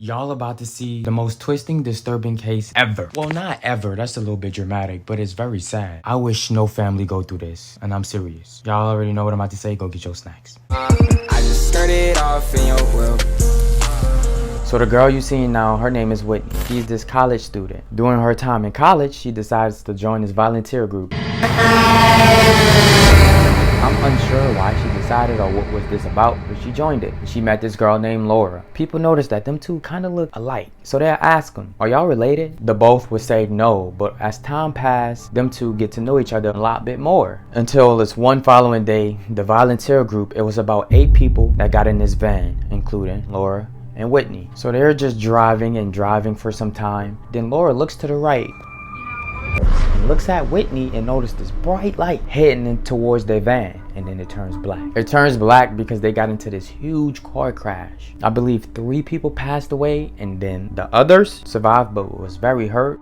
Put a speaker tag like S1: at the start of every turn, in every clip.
S1: Y'all about to see the most twisting, disturbing case ever. Well, not ever, that's a little bit dramatic, but it's very sad. I wish no family go through this, and I'm serious. Y'all already know what I'm about to say, go get your snacks.
S2: I just started off in your world.
S1: So the girl you seeing now, her name is Whitney. She's this college student. During her time in college, she decides to join this volunteer group. I'm unsure why she decided or what was this about, but she joined it. She met this girl named Laura. People noticed that them two kind of look alike, so they asked them, are y'all related? The both would say no, but as time passed, them two get to know each other a lot bit more. Until this one following day, the volunteer group, it was about 8 people that got in this van, including Laura and Whitney. So they're just driving for some time. Then Laura looks to the right and looks at Whitney and noticed this bright light heading in towards their van, and then it turns black. It turns black because they got into this huge car crash. I believe 3 people passed away, and then the others survived but was very hurt.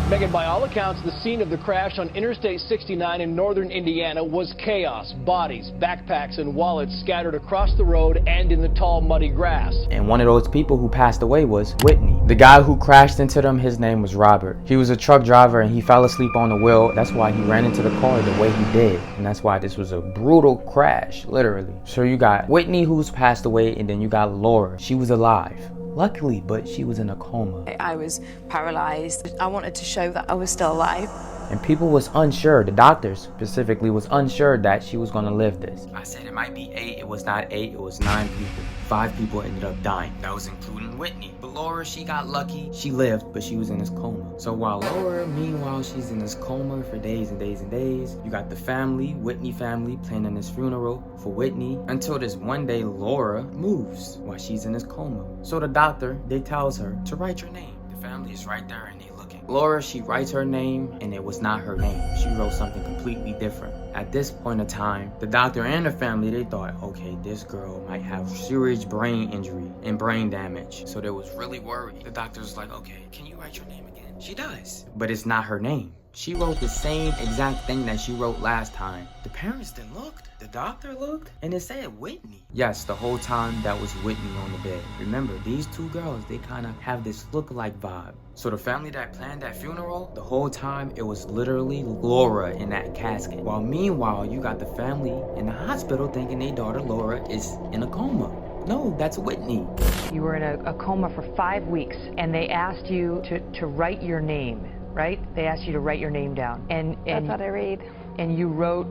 S3: Megan, by all accounts, the scene of the crash on Interstate 69 in northern Indiana was chaos. Bodies, backpacks, and wallets scattered across the road and in the tall, muddy grass.
S1: And one of those people who passed away was Whitney. The guy who crashed into them, his name was Robert. He was a truck driver and he fell asleep on the wheel. That's why he ran into the car the way he did. And that's why this was a brutal crash, literally. So you got Whitney who's passed away, and then you got Laura. She was alive. Luckily, but she was in a coma.
S4: I was paralyzed. I wanted to show that I was still alive.
S1: And people was unsure, the doctors specifically was unsure that she was gonna live this. I said it might be 8, it was not 8, it was 9 people. 5 people ended up dying. That was including Whitney. But Laura, she got lucky. She lived, but she was in this coma. So while Laura, meanwhile, she's in this coma for days and days and days, you got the family, Whitney family, planning this funeral for Whitney, until this one day Laura moves while she's in this coma. So the doctor, they tells her to write your name. The family is right there and they looking. Laura, she writes her name, and it was not her name. She wrote something completely different. At this point in time, the doctor and the family, they thought, okay, this girl might have serious brain injury and brain damage. So they was really worried. The doctor was like, okay, can you write your name again? She does. But it's not her name. She wrote the same exact thing that she wrote last time. The parents then looked, the doctor looked, and it said Whitney. Yes, the whole time that was Whitney on the bed. Remember, these 2 girls, they kind of have this look-alike vibe. So the family that planned that funeral, the whole time, it was literally Laura in that casket. While meanwhile, you got the family in the hospital thinking their daughter Laura is in a coma. No, that's Whitney.
S5: You were in a coma for 5 weeks, and they asked you to write your name. Right? They asked you to write your name down. And
S6: that's what I read.
S5: And you wrote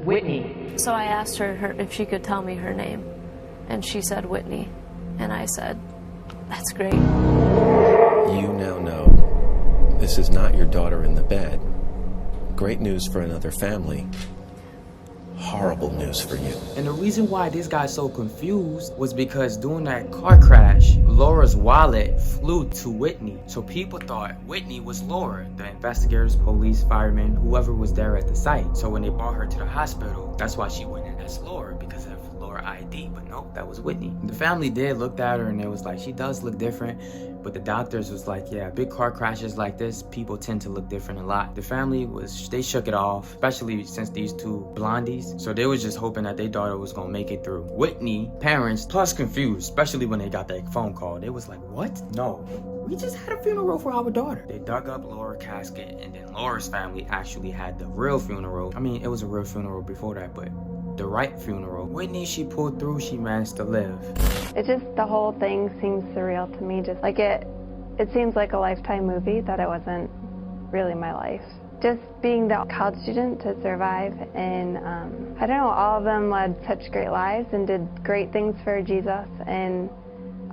S5: Whitney.
S6: So I asked her if she could tell me her name. And she said Whitney. And I said, that's great.
S7: You now know this is not your daughter in the bed. Great news for another family. Horrible news for you.
S1: And the reason why this guy's so confused was because during that car crash, Laura's wallet flew to Whitney. So people thought Whitney was Laura, the investigators, police, firemen, whoever was there at the site. So when they brought her to the hospital, that's why she went in as Laura, because of Laura ID. But nope, that was Whitney. The family did look at her and it was like, she does look different. But the doctors was like, yeah, big car crashes like this, people tend to look different a lot. The family they shook it off, especially since these 2 blondies. So they was just hoping that their daughter was gonna make it through. Whitney, parents, plus confused, especially when they got that phone call. They was like, what? No, we just had a funeral for our daughter. They dug up Laura's casket, and then Laura's family actually had the real funeral. I mean, it was a real funeral before that, but the right funeral. Whitney, she pulled through, she managed to live.
S8: It just, the whole thing seems surreal to me. Just like it seems like a Lifetime movie that it wasn't really my life. Just being the college student to survive, and I don't know, all of them led such great lives and did great things for Jesus, and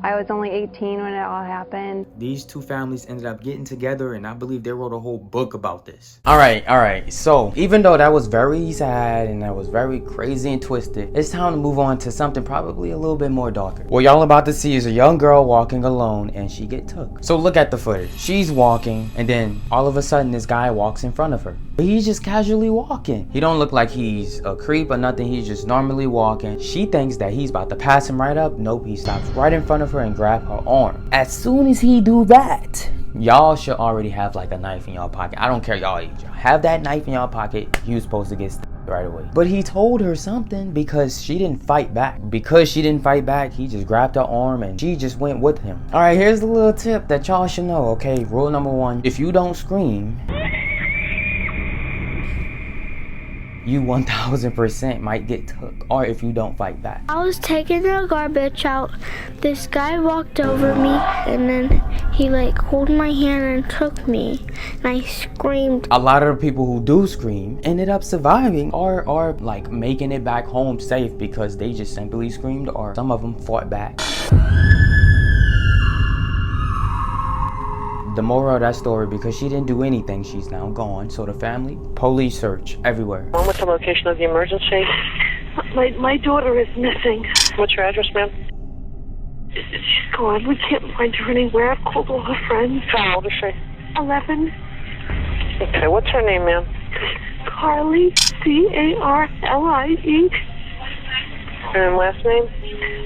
S8: I was only 18 when it all happened.
S1: These 2 families ended up getting together, and I believe they wrote a whole book about this. Alright, so even though that was very sad and that was very crazy and twisted, it's time to move on to something probably a little bit more darker. What y'all about to see is a young girl walking alone, and she get took. So look at the footage. She's walking, and then all of a sudden this guy walks in front of her. But he's just casually walking. He don't look like he's a creep or nothing, he's just normally walking. She thinks that he's about to pass him right up. Nope, he stops right in front of her and grab her arm. As soon as he do that, y'all should already have like a knife in y'all pocket. I don't care y'all age. Y'all have that knife in y'all pocket, you supposed to get stabbed. right away. But he told her something because she didn't fight back. Because she didn't fight back, he just grabbed her arm and she just went with him. All right, here's the little tip that y'all should know, okay? Rule number 1, if you don't scream, you 1000% might get took, or if you don't fight back.
S9: I was taking the garbage out. This guy walked over me and then he like hold my hand and took me and I screamed.
S1: A lot of the people who do scream ended up surviving or like making it back home safe because they just simply screamed, or some of them fought back. The moral of that story, because she didn't do anything, she's now gone. So the family, police search everywhere.
S10: What's the location of the emergency?
S9: My daughter is missing.
S10: What's your address, ma'am?
S9: She's gone. We can't find her anywhere. I've called all her friends.
S10: How old is she?
S9: 11.
S10: Okay, what's her name, ma'am?
S9: Carly, C-A-R-L-I-E.
S10: And last name?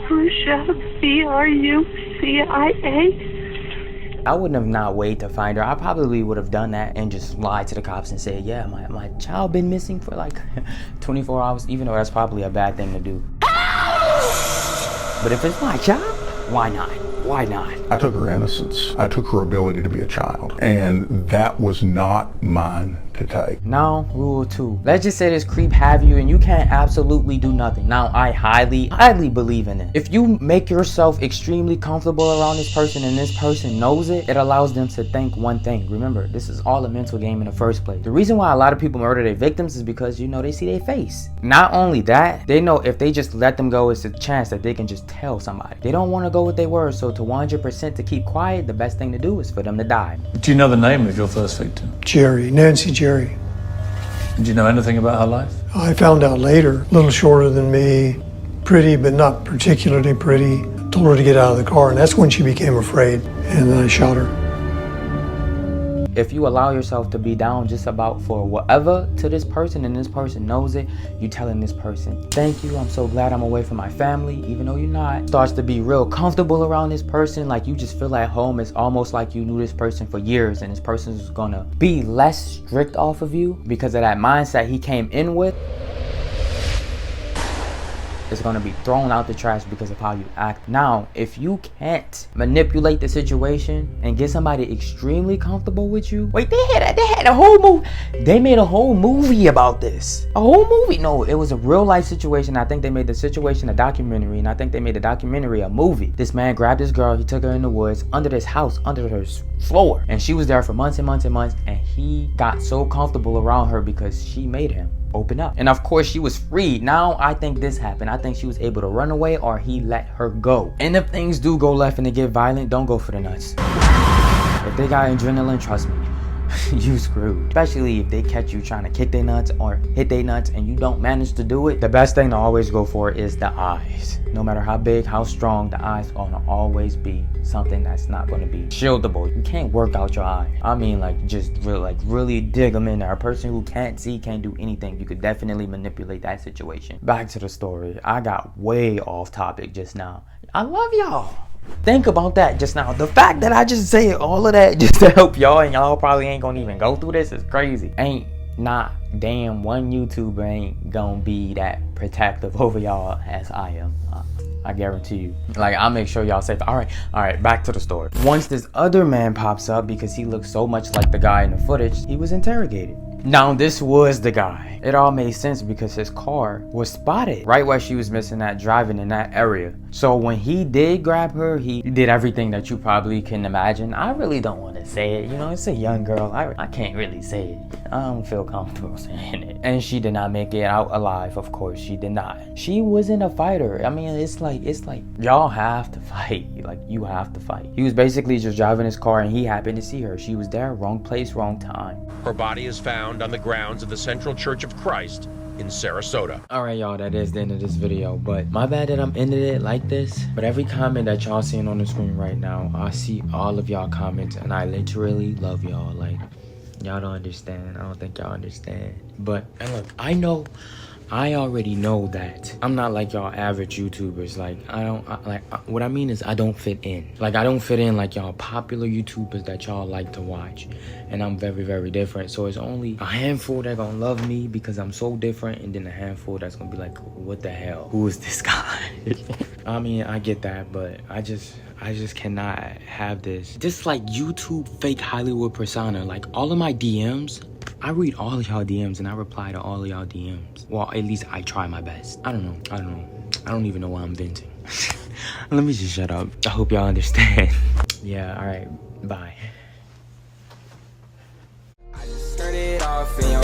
S9: Ruscia, B-R-U-C-I-A.
S1: I wouldn't have not waited to find her. I probably would have done that and just lied to the cops and said, yeah, my child been missing for like 24 hours, even though that's probably a bad thing to do. But if it's my child, why not? Why not?
S11: I took her innocence. I took her ability to be a child. And that was not mine to take.
S1: Now, rule 2. Let's just say this creep have you and you can't absolutely do nothing. Now, I highly believe in it. If you make yourself extremely comfortable around this person and this person knows it, it allows them to think one thing. Remember, this is all a mental game in the first place. The reason why a lot of people murder their victims is because, you know, they see their face. Not only that, they know if they just let them go, it's a chance that they can just tell somebody. They don't want to go with their word, so to 100% to keep quiet, the best thing to do is for them to die.
S12: Do you know the name of your first victim?
S13: Jerry, Nancy Jerry.
S12: Do you know anything about her life?
S13: I found out later, a little shorter than me, pretty but not particularly pretty. Told her to get out of the car, and that's when she became afraid, and then I shot her.
S1: If you allow yourself to be down just about for whatever to this person and this person knows it, you telling this person, thank you, I'm so glad I'm away from my family, even though you're not. Starts to be real comfortable around this person, like you just feel at home. It's almost like you knew this person for years and this person is gonna be less strict off of you because of that mindset he came in with. It's going to be thrown out the trash because of how you act. Now, if you can't manipulate the situation and get somebody extremely comfortable with you, wait, they had a whole movie. They made a whole movie about this. A whole movie. No, it was a real life situation. I think they made the situation a documentary, and I think they made the documentary a movie. This man grabbed this girl, he took her in the woods, under this house, under her floor, and she was there for months and months and months, and he got so comfortable around her because she made him open up. And of course she was freed. Now I think this happened. I think she was able to run away or he let her go. And if things do go left and they get violent, don't go for the nuts. If they got adrenaline, trust me, you screwed. Especially if they catch you trying to kick their nuts or hit their nuts and you don't manage to do it. The best thing to always go for is the eyes. No matter how big, how strong, the eyes are gonna always be something that's not gonna be shieldable. You can't work out your eye. I mean, like, just really dig them in there. A person who can't see, can't do anything. You could definitely manipulate that situation. Back to the story. I got way off topic just now. I love y'all. Think about that just now. The fact that I just said all of that just to help y'all and y'all probably ain't gonna even go through this is crazy. Not damn one YouTuber ain't gonna be that protective over y'all as I am. I guarantee you. Like, I'll make sure y'all safe. All right, back to the story. Once this other man pops up, because he looks so much like the guy in the footage, he was interrogated. Now, this was the guy. It all made sense because his car was spotted right where she was missing at, driving in that area. So when he did grab her, he did everything that you probably can imagine. I really don't want to say it. You know, it's a young girl. I can't really say it. I don't feel comfortable saying it. And she did not make it out alive. Of course, she did not. She wasn't a fighter. I mean, it's like y'all have to fight. Like, you have to fight. He was basically just driving his car and he happened to see her. She was there, wrong place, wrong time.
S14: Her body is found on the grounds of the Central Church of Christ in Sarasota.
S1: Alright, y'all, that is the end of this video, but my bad that I'm ending it like this. But every comment that y'all seeing on the screen right now, I see all of y'all comments and I literally love y'all. Like, y'all don't understand. I don't think y'all understand. But, and look, I know I already know that I'm not like y'all average YouTubers. Like, what I mean is I don't fit in. Like, I don't fit in like y'all popular YouTubers that y'all like to watch. And I'm very, very different. So it's only a handful that gonna love me because I'm so different, and then a handful that's gonna be like, what the hell? Who is this guy? I mean, I get that, but I just cannot have this like YouTube fake Hollywood persona. Like, all of my DMs, I read all of y'all DMs and I reply to all of y'all DMs. Well, at least I try my best. I don't know. I don't even know why I'm venting. Let me just shut up. I hope y'all understand. Yeah, all right. Bye.
S2: I just started off in your